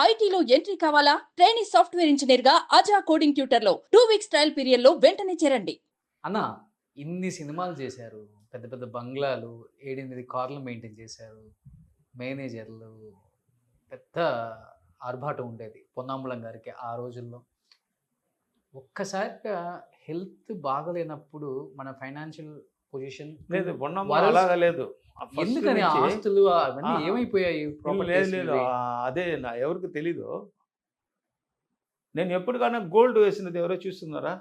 ఐటీలో ఎంట్రీ కావాలా? Trainee software engineer గా అజా కోడింగ్ ట్యూటర్ లో 2 వీక్స్ ట్రయల్ పీరియడ్ లో వెంటనే చేరండి. అన్న ఇన్ని సినిమాలు చేశారు. పెద్ద పెద్ద బంగ్లాలు, 7, 8 కార్లు మెయింటైన్ చేశారు. మేనేజర్లు, పెద్ద ఆర్భాటం ఉండేది పొన్నాంబలం గారికి ఆ రోజుల్లో. ఒక్కసారిగా హెల్త్ బాగలేనప్పుడు మన ఫైనాన్షియల్ పొజిషన్ లేదు పొన్నంలో అలాగా లేదు. ఫస్ట్ ఎందుకని నుంచి ఆస్తులు అవన్నీ ఆహా. ఏమైపోయాయి? లేదు ప్రాపర్టీస్ లేదు ఇవి? అదే నా ఎవరికి తెలీదు. నేను ఎప్పటికైనా గోల్డ్ వేసినది ఎవరో చూస్తున్నారా?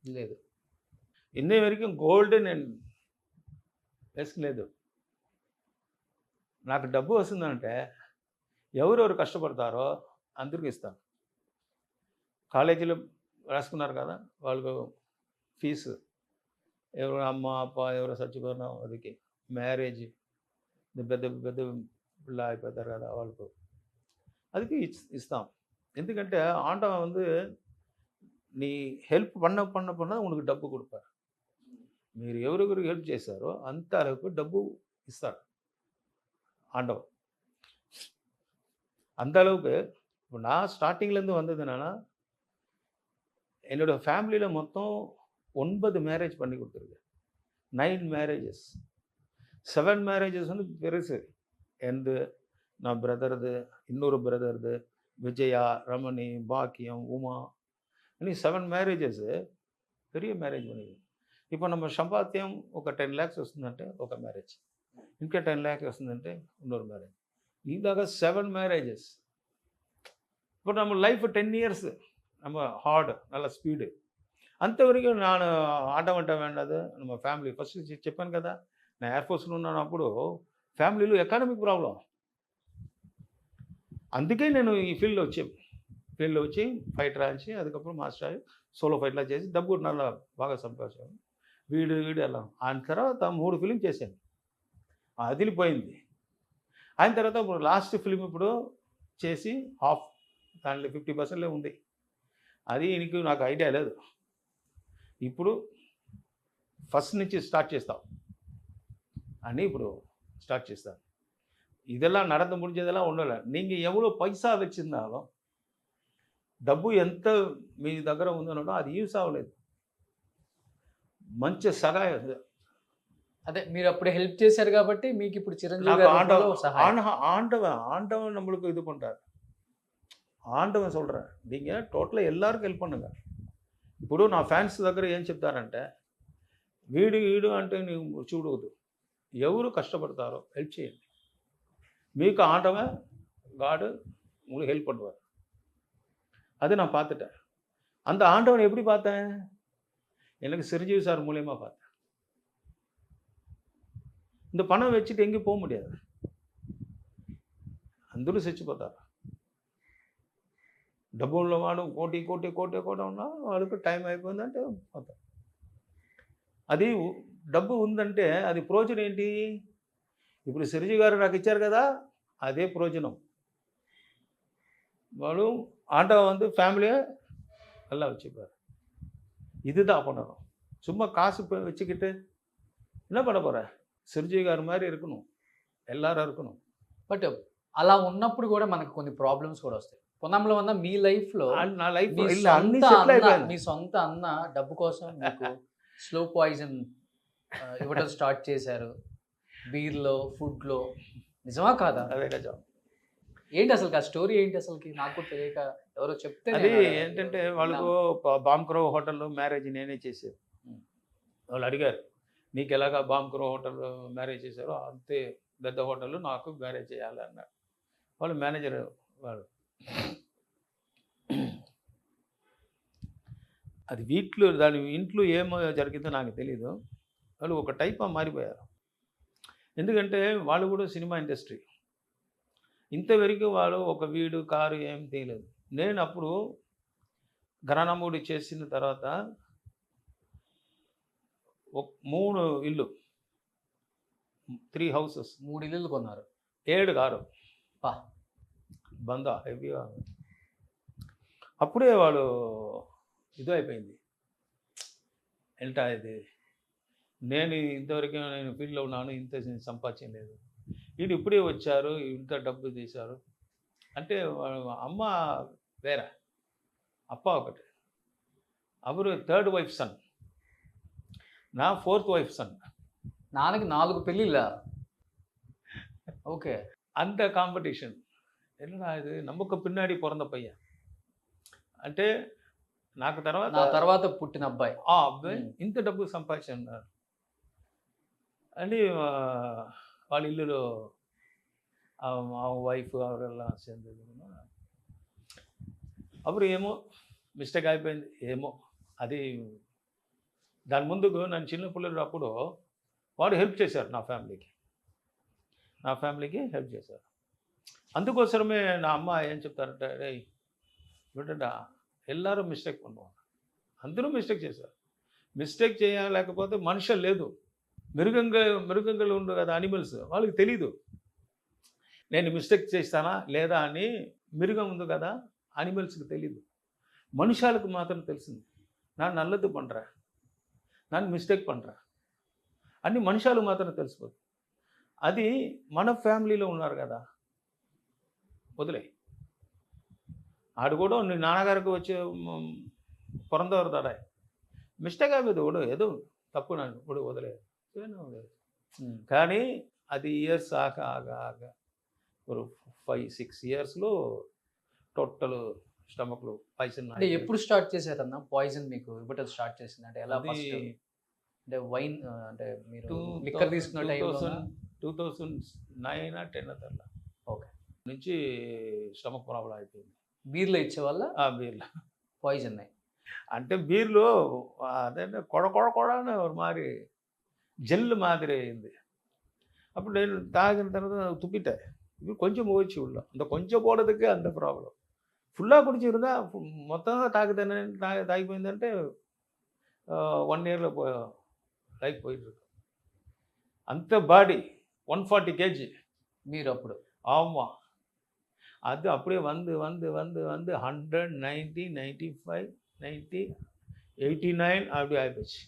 లేదు. ఇన్ని వరకు గోల్డ్ నేను వేసుకోలేదు. నాకు డబ్బు వస్తుందంటే ఎవరెవరు కష్టపడతారో అందరికీ ఇస్తాను. కాలేజీలో రాసుకున్నారు కదా వాళ్ళకు ఫీజు, ఎవరు అమ్మ అప్ప ఎవరో చచ్చిపోయినా వాళ్ళకి మ్యారేజ్ పెద్ద పెద్ద పిల్ల అయిపోతారు కదా వాళ్ళకు அதுக்கு இஸ்தாம். ఎందుకంటే ஆண்டவன் வந்து நீ హెల్ప్ பண்ண உனக்கு డబ్బు கொடுப்பார். మీరు ఎవరెవరికి హెల్ప్ చేశారో అంత அளவுக்கு డబ్బు ఇస్తాడు ஆண்டவன். அந்த அளவுக்கு இப்போ நான் ஸ்டார்டிங்லேருந்து வந்தது என்னன்னா என்னோட ஃபேமிலியில் மொத்தம் 9 மேரேஜ் பண்ணி கொடுத்துருக்கேன். 9 மேரேஜஸ். 7 மேரேஜஸ் வந்து பெருசு. எந்த நான் பிரதர்து, இன்னொரு பிரதர்து, விஜயா, ரமணி, பாக்கியம், உமா, இனி 7 மேరేజెస్ పెరియ మ్యారేజ్ பண்ணிருக்கேன். இப்போ நம்ம సంపాద్యం ఒక 10 lakhs వస్తుందంటే ఒక మ్యారేజ్, ఇంకా 10 lakhs వస్తుందంటే இன்னொரு మ్యారేజ్, ఇలాగా 7 మ్యారేజెస్. இப்போ நம்ம லைஃப் 10 years நம்ம హార్డ్ நல்ல స్పీడ్. అంతవరకు నేను ఆడమంట వేండదు நம்ம ఫ్యామిలీ. ఫస్ట్ చెప్పాను కదా నేను ఎయిర్ ఫోర్స్లో ఉన్నప్పుడు ఫ్యామిలీలో ఎకనామిక్ ప్రాబ్లం. అందుకే నేను ఈ ఫీల్డ్లో వచ్చి ఫైటర్ ఆచి அதுக்கப்புறம் మాస్టర్ అయ్యి సోలో ఫైట్లా చేసి డబ్బు నల్ల బాగా సంపాదించాను. వీడు అలా ఆయన తర్వాత 3 ఫిలిం చేశాను. అదిలిపోయింది. ఆయన తర్వాత ఇప్పుడు లాస్ట్ ఫిలిం ఇప్పుడు చేసి హాఫ్ దాంట్లో 50% ఉంది. అది నాకు ఐడియా లేదు. ఇప్పుడు ఫస్ట్ నుంచి స్టార్ట్ చేస్తాం అని ఇప్పుడు ஸ்டார்ட் చేస్తాను. இதெல்லாம் நடந்து முடிஞ்சதெல்லாம் ஒன்றும் இல்லை. நீங்கள் எவ்வளோ పైసా வச்சுருந்தாலும் డబ్బు ఎంత మీ దగ్గర ఉందనో అది యూస్ అవ్వలేదు. మంచి సహాయం. అదే మీరు అప్పుడు హెల్ప్ చేశారు కాబట్టి మీకు ఇప్పుడు చిరంజీవి గారు సహాయం. ஆண்டவன் நம்மளுக்கு இது பண்ணுறாரு. ఆండవన్ சொல்கிறேன் நீங்கள் టోటల్గా எல்லாருக்கும் హెల్ప్ பண்ணுங்க. ఇప్పుడు నా ఫ్యాన్స్ దగ్గర ఏం చెప్తారంటే వీడు అంటే నువ్వు చూడవద్దు, ఎవరు కష్టపడతారో హెల్ప్ చేయండి, మీకు ஆண்டவன் காடு உங்களுக்கு ஹெல்ப் பண்ணுவார். அது நான் பார்த்துட்டேன். அந்த ஆண்டவனை எப்படி பார்த்தேன்? எனக்கு சிரஞ்சீவி சார் மூலியமாக பார்த்தேன். இந்த பணம் வச்சுட்டு எங்கேயும் போக முடியாது. అందరూ చచ్చిపోతారు. డబ్బు ఉన్నవాడు కోటి ఉన్నా వాళ్ళకి టైం అయిపోయిందంటే పోతారు. అది డబ్బు ఉందంటే అది ప్రయోజనం ఏంటి? ఇప్పుడు చిరంజీవి గారు నాకు ఇచ్చారు కదా అదే ప్రయోజనం. వాళ్ళు ஆண்டவன் வந்து ஃபேமிலியை நல்லா வச்சுப்பார். இதுதான் பண்ணணும். சும்மா காசு வச்சுக்கிட்டு என்ன பண்ண போகிற? చిరంజీవి గారి மாதிரி இருக்கணும், எல்லாரும் இருக்கணும். బట్ అలా ఉన్నప్పుడు కూడా మనకు కొన్ని ప్రాబ్లమ్స్ కూడా వస్తాయి. పొన్నంలో ఉన్న మీ లైఫ్లో నా లైఫ్ మీ సొంత అన్న డబ్బు కోసం మీకు స్లో పాయిజన్ ఇవ్వడం స్టార్ట్ చేశారు. బీర్లో, ఫుడ్లో. నిజమా కాదా? అదే నిజం. ఏంటి అసలు ఆ స్టోరీ ఏంటి అసలుకి? నాకు తెలియక ఎవరో చెప్తే. అది ఏంటంటే వాళ్ళకు బాంక్రో హోటల్లో మ్యారేజ్ నేనే చేశాను. వాళ్ళు అడిగారు నీకు ఎలాగా బాంక్రో హోటల్లో మ్యారేజ్ చేశారో అంతే పెద్ద హోటల్లో నాకు మ్యారేజ్ చేయాలి అన్నారు. వాళ్ళు మేనేజర్ వాడు. అది దాని ఇంట్లో ఏమో జరిగిందో నాకు తెలీదు. వాళ్ళు ఒక టైప్ మారిపోయారు. ఎందుకంటే వాళ్ళు కూడా సినిమా ఇండస్ట్రీ. ఇంతవరకు వాళ్ళు ఒక వీడు కారు ఏం తీయలేదు. నేను అప్పుడు ఘరానామూడి చేసిన తర్వాత 3 ఇల్లు, 3 houses, 3 ఇల్లులు కొన్నారు, 7 కారు బందా హెవీగా. అప్పుడే వాడు ఇది అయిపోయింది. ఏంటా ఇది, నేను ఇంతవరకు నేను ఫీల్డ్లో ఉన్నాను, ఇంత సంపాదించలేదు, వీడు ఇప్పుడే వచ్చారు ఇంత డబ్బు తీశారు అంటే అమ్మ వేరే, అప్ప ఒకటి. ಅವರು 3rd వైఫ్ సన్, నా 4th వైఫ్ సన్. నాన్నకి 4 పెళ్ళిళ్ళా? ఓకే. అంత కాంపిటీషన్. என்னடா இது நமக்கு பின்னாடி பிறந்த பையன் అంటే నాకు తర్వాత నా తర్వాత పుట్టిన అబ్బాయి. ఆ అబ్బాయి ఇంత డబ్బు సంపాదించారు అని వాళ్ళ ఇల్లులో మా వైఫ్ అవరెల్లా சேர்ந்தது. అప్పుడు ఏమో మిస్టేక్ అయిపోయింది, ఏమో అది. దాని ముందుకు నన్ను చిన్నపిల్లలు అప్పుడు వాడు హెల్ప్ చేశారు నా ఫ్యామిలీకి హెల్ప్ చేశారు. అందుకోసమే నా అమ్మ ఏం చెప్తారంటే, రే వింటా ఎల్లారూ మిస్టేక్ பண்ணுவாங்க, అందరూ మిస్టేక్ చేశారు. మిస్టేక్ చేయలేకపోతే మనుషులు లేదు, మృగంగా ఉండు కదా అనిమల్స్, వాళ్ళకి తెలీదు నేను మిస్టేక్ చేస్తానా లేదా అని. మిరుగం ఉంది కదా అనిమల్స్కి తెలీదు, మనుషాలకు మాత్రం తెలిసింది. நான் நல்லது பண்ணுறேன், நான் మిస్టేక్ பண்ணுறேன் అన్ని మనుషాలు మాత్రం తెలిసిపోతుంది. అది మన ఫ్యామిలీలో ఉన్నారు కదా, వదిలే. ఆడు కూడా నీ నాన్నగారికి వచ్చే పొరందవారు దాడా మిస్టేక్ అయిపోయింది, కూడా ఏదో తప్పు నన్ను కూడా వదిలేదు. కానీ అది ఇయర్స్ ఆగ ఒక 5-6 ఇయర్స్లో టోటల్ స్టమక్లో పాయిజన్. అంటే ఎప్పుడు స్టార్ట్ చేశారన్న పాయిజన్ మీకు ఇవ్వటం స్టార్ట్ చేసింది? అంటే ఎలా ఫస్ట్? అంటే వైన్ అంటే మీరు లిక్కర్ తీసుకున్న టైంలో 2009 10 అట్లా ఓకే నుంచి స్టమక్ ప్రాబ్లం అయిపోయింది. బీర్లో ఇచ్చేవాళ్ళ? బీర్లో పాయిజన్. అంటే బీర్లో అదంటే కొడ అని ఒక మారి జెల్ మాదిరి అయింది. అప్పుడు నేను తాగిన తర్వాత తుప్పిటా, ఇప్పుడు కొంచెం పోవచ్చు ఉள்ள அந்த கொஞ்சம் போடுறதுக்கு அந்த ப்ராப்ளம். ఫుల్లాగా కుడిచిరుదా మొత్తంగా తాగిపోయిందంటే 1 ఇయర్లో లైఫ్ పోయింది. అంత బాడీ 140 kg మీరు అప్పుడు? ஆமா, அது அப்படியே வந்து 100, 90, 95, 90, 89 அப்படி అయిపోయింది.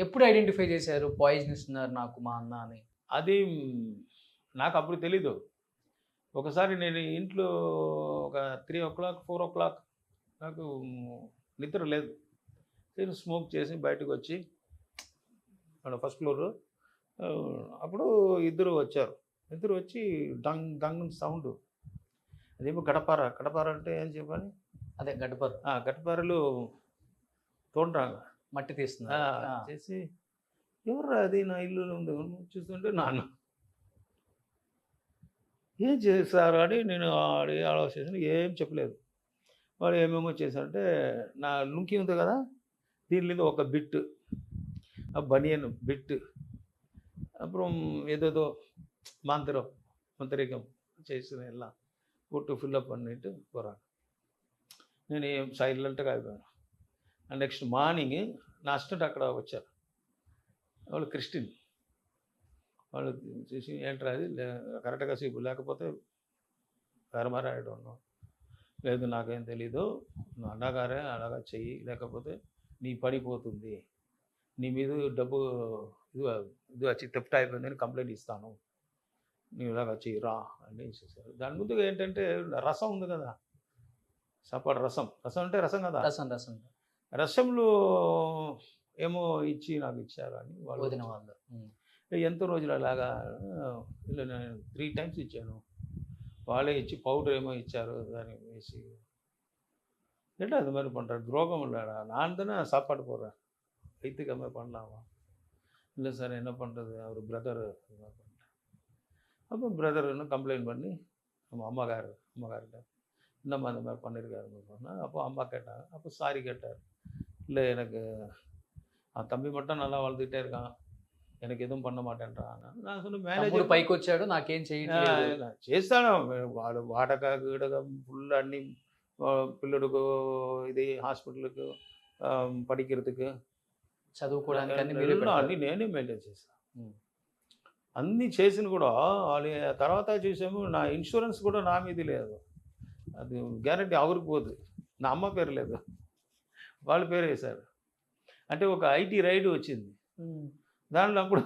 ఎప్పుడు ఐడెంటిఫై చేశారు పాయిజన్ ఇస్తున్నారు నాకు మా అన్న అని? అది నాకు అప్పుడు తెలీదు. ఒకసారి నేను ఇంట్లో ఒక 3 o'clock 4 o'clock నాకు నిద్ర లేదు. నేను స్మోక్ చేసి బయటకు వచ్చి ఫస్ట్ ఫ్లోర్, అప్పుడు ఇద్దరు వచ్చి డంగ్ డంగ్ సౌండ్. అదేమో గడపార అంటే ఏం చెప్పాలి, అదే గడపరు. గడపారలు తోండ్రాంగ మట్టి తీస్తున్నారు చేసి, ఎవరు అది నా ఇల్లులో ఉంది చూస్తుంటే నాన్న. ఏం చేశారు అని నేను ఆలోచించాను, ఏం చెప్పలేదు. వాడు ఏమేమో చేశారంటే, నా లుంకి ఉంది కదా దీనిలో ఒక బిట్, ఆ బనియన్ బిట్, அப்புறம் ஏதோ మంత్రికం చేసిన எல்லாம் போட்டு ஃபில்லப் பண்ணிட்டு போகிறாங்க. నేను ఏం సైలెంట్గా అయిపోయాను. నెక్స్ట్ మార్నింగ్ నా అసిస్టెంట్ అక్కడ వచ్చారు, వాళ్ళు క్రిస్టియన్. వాళ్ళు చూసి ఏంట్రా అది కరెక్ట్గా సీపు లేకపోతే వేరమారాయడం లేదు, నాకేం తెలీదు, నువ్వు అన్నగారే అలాగా చెయ్యి, లేకపోతే నీ పడిపోతుంది, నీ మీద డబ్బు ఇది వచ్చి థెఫ్ట్ అయిపోయిందని కంప్లైంట్ ఇస్తాను, నీ ఇలాగా చెయ్యి రా అని చేశారు. దాని ముందుగా ఏంటంటే రసం ఉంది కదా, సపాడు రసం అంటే రసం కదా, రసంలో ఏమో ఇచ్చి నాకు ఇచ్చారు అని వాళ్ళు వదిన వాళ్ళు. ఎంతో రోజులు అలాగా ఇలా నేను 3 times ఇచ్చాను, వాళ్ళే ఇచ్చి పౌడర్ ఏమో ఇచ్చారు, దాన్ని వేసి ఏంటో அது மாதிரி பண்ணுறேன். துரோகம் இல்லைடா, நான் தானே சாப்பாடு போடுறேன், வயிற்றுக்கம்மே பண்ணலாமா? இல்லை சார் என்ன பண்ணுறது, அவர் பிரதர். அப்போ பிரதர் இன்னும் கம்ப்ளைண்ட் பண்ணி நம்ம அம்மாக்கார்கிட்ட இந்தம்மா இந்த மாதிரி பண்ணியிருக்காருன்னு சொன்னால், அப்போ அம்மா கேட்டாங்க. அப்போ சாரி கேட்டார். இல்லை எனக்கு தம்பி மட்டும் நல்லா வளர்த்துக்கிட்டே இருக்கான், எனக்கு ఎదుం பண்ண మాటేంటాను. నా అసలు మేనేజర్ పైకి వచ్చాడు, నాకేం చేయట్లేదు, చేస్తాను వాడు వాటక గీడకం ఫుల్ అన్ని పిల్లడుకు ఇది హాస్పిటల్కు పడికిరతుకు చదువుకోవడానికి అన్నీ నేనే మెయింటైన్ చేస్తాను. అన్నీ చేసిన కూడా వాళ్ళు తర్వాత చూసాము, నా ఇన్సూరెన్స్ కూడా నా మీద లేదు, అది గ్యారంటీ అవరికి పోదు, నా అమ్మ పేరు లేదు, వాళ్ళ పేరు వేశారు. అంటే ఒక ఐటీ రైడ్ వచ్చింది, దాంట్లో అప్పుడు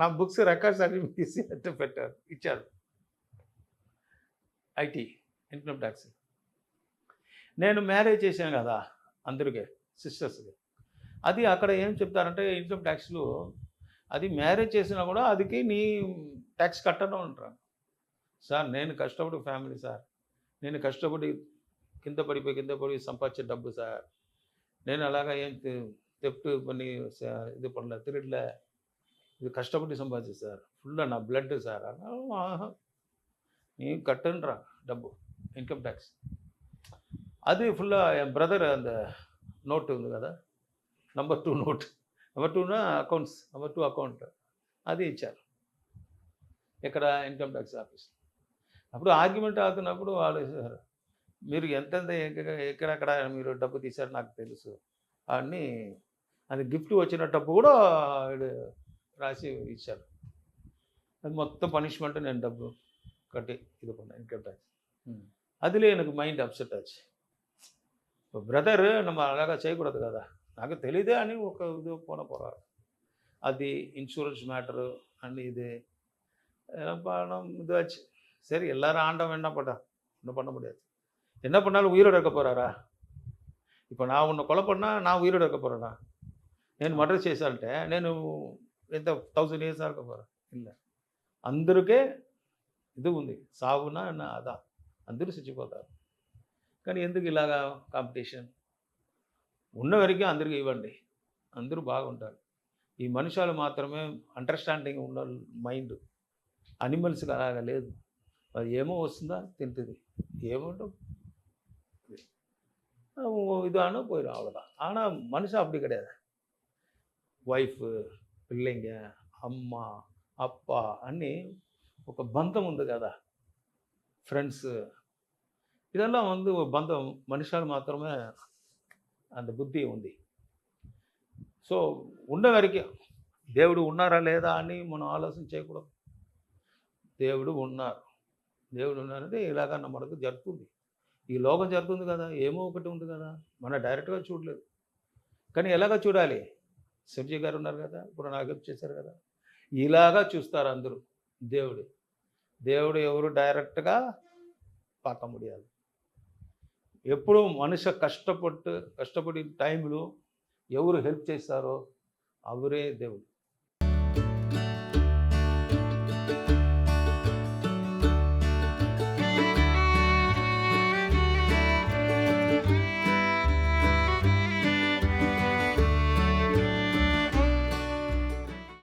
నా బుక్స్ రికార్డ్స్ అన్ని తీసి అట్ట పెట్టారు, ఇచ్చారు. IT income tax. నేను మ్యారేజ్ చేశాను కదా అందరికీ, సిస్టర్స్కి. అది అక్కడ ఏం చెప్తారంటే ఇన్కమ్ ట్యాక్స్లో అది మ్యారేజ్ చేసినా కూడా అదికి నీ ట్యాక్స్ కట్టడం అంటారు. సార్ నేను కష్టపడి ఫ్యామిలీ సార్, నేను కష్టపడి కింద పడిపోయి సంపాదించే డబ్బు సార్, నేను అలాగా ఏం తెప్ట్ పని ఇది పడలే తిరగలే, ఇది కష్టపడి సంపాదించే సార్, ఫుల్ నా బ్లడ్ సార్. నేను కట్టనురా డబ్బు ఇన్కమ్ ట్యాక్స్. అది ఫుల్ என் బ్రదర్ அந்த నోట్ ఉంది కదా, number 2 note, number 2 accounts, number 2 account అది ఇచ్చారు ఇక్కడ ఇన్కమ్ ట్యాక్స్ ఆఫీస్. అప్పుడు ఆర్గ్యుమెంట్ అవుతున్నప్పుడు వాళ్ళు సార్ మీరు ఎంతెంత ఎక్కడెక్కడ మీరు డబ్బు తీశారు నాకు తెలుసు అని, అది గిఫ్ట్ వచ్చిన డబ్బు కూడా వీడు రాసి ఇచ్చారు. అది మొత్తం పనిష్మెంట్ నేను డబ్బు కట్టి ఇది பண்ணேன் ఇన్కమ్ ట్యాక్స్. அதிலே எனக்கு மைண்ட் அப்செட் ஆச்சு. இப்போ பிரதர் நம்ம அழகாக செய்யக்கூடாது కదా, నాకు తెలియదే అని ఒక ఇది போகிறார். அது இன்சூரன்ஸ் மேட்டரு அண்ட் இது பணம் இதாச்சு. சரி எல்லாரும் ஆண்டவன் என்ன பண்ணா ஒன்றும் பண்ண முடியாது. என்ன பண்ணாலும் உயிரோடு இருக்க போகிறாரா? இப்போ நான் உன்னை கொலை பண்ணால் நான் உயிரோடு இருக்க పోరానా? నేను మర్డర్ చేశానంటే నేను ఎంత 1000 years இருக்க పోరా? இல்லை, అందరికే ఇది ఉంది, సావునా అదా అందరూ చచ్చిపోతారు. కానీ ఎందుకు ఇలాగా కాంపిటీషన్? ఉన్న వరకే అందరికీ ఇవ్వండి, అందరూ బాగుంటారు. ఈ మనుషులు మాత్రమే అండర్స్టాండింగ్ ఉన్న మైండ్, అనిమల్స్కి అలాగా లేదు. అది ఏమో వస్తుందా తింటుంది, ఏమోటో இதானோ போயிடும், அவ்வளோதான். ஆனால் மனுஷன் அப்படி கிடையாது. వైఫ్, పిల్లங்க, అమ్మ, అప్ప అన్నీ ఒక బంధం ఉంది కదా, ఫ్రెండ్స్, இதெல்லாம் வந்து ஒரு బంధం. మనుషులు మాత్రమే అంత బుద్ధి ఉంది. సో ఉన్న వరకే దేవుడు ఉన్నారా లేదా అని మనం ఆలోచన చేయకూడదు. దేవుడు ఉన్నారంటే ఇలాగా మనకు జరుగుతుంది. ఈ లోకం జరుగుతుంది కదా, ఏమో ఒకటి ఉంది కదా, మనం డైరెక్ట్గా చూడలేదు. కానీ ఎలాగ చూడాలి? శివజీ గారు ఉన్నారు కదా, ఇప్పుడు నాకు హెల్ప్ చేశారు కదా, ఇలాగా చూస్తారు అందరూ. దేవుడు ఎవరు డైరెక్ట్గా பார்க்க முடியாது. ఎప్పుడు మనిషి కష్టపడి టైంలో ఎవరు హెల్ప్ చేస్తారో అవరే దేవుడు.